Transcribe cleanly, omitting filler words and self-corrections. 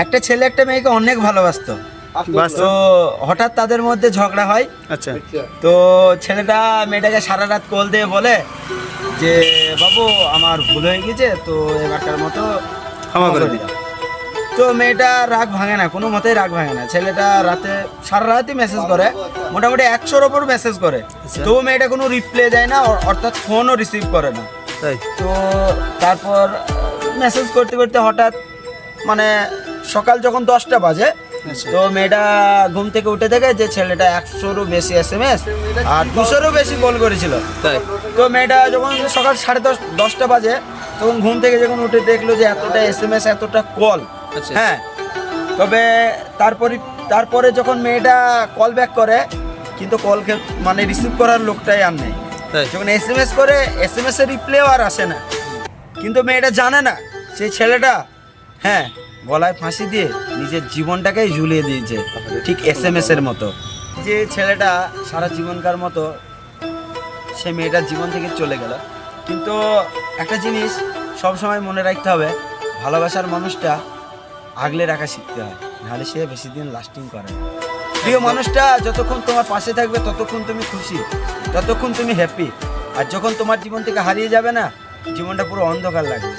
একটা ছেলে একটা মেয়েকে অনেক ভালোবাসতো। তো হঠাৎ তাদের মধ্যে ঝগড়া হয়। আচ্ছা, তো ছেলেটা মেয়েটাকে সারা রাত কল দিয়ে বলে যে বাবু আমার ভুল হয়ে গেছে, তো এবারটার মতো ক্ষমা করে দিই। দাও। তো মেয়েটা রাগ ভাঙে না, কোনো মতেই রাগ ভাঙে না। ছেলেটা রাতে সারা রাতই মেসেজ করে, মোটামুটি 100-র ওপর মেসেজ করে। আচ্ছা। তো মেয়েটা কোনো রিপ্লাই দেয় না, অর্থাৎ ফোনও রিসিভ করে না। তাই? তো তারপর মেসেজ করতে করতে হঠাৎ মানে সকাল যখন 10টা বাজে, আচ্ছা। তো মেয়েটা ঘুম থেকে উঠে দেখে যে ছেলেটা 100-রও বেশি SMS আর 200-রও বেশি কল করেছিল। তাই? তো মেয়েটা যখন সকাল 10:30 বাজে, তখন ঘুম থেকে যখন উঠে দেখলো যে এতটা SMS এতটা কল। আচ্ছা। হ্যাঁ, তবে তারপরে যখন মেয়েটা কল ব্যাক করে, কিন্তু কলকে মানে রিসিভ করার লোকটাই আর নেই। তাই? যখন SMS করে, SMS এর রিপ্লাইও আর আসে না। কিন্তু মেয়েটা জানে না সেই ছেলেটা হ্যাঁ গলায় ফাঁসি দিয়ে নিজের জীবনটাকেই ঝুলিয়ে দিয়েছে, ঠিক SMS এর মতো। যে ছেলেটা সারা জীবনকার মতো সে মেয়েটার জীবন থেকে চলে গেল। কিন্তু একটা জিনিস সব সময় মনে রাখতে হবে, ভালোবাসার মানুষটা আগলে রাখা শিখতে হয়, নাহলে সে বেশি দিন লাস্টিং করে না। প্রিয় মানুষটা যতক্ষণ তোমার পাশে থাকবে ততক্ষণ তুমি খুশি, ততক্ষণ তুমি হ্যাপি। আর যখন তোমার জীবন থেকে হারিয়ে যাবে না, জীবনটা পুরো অন্ধকার লাগবে।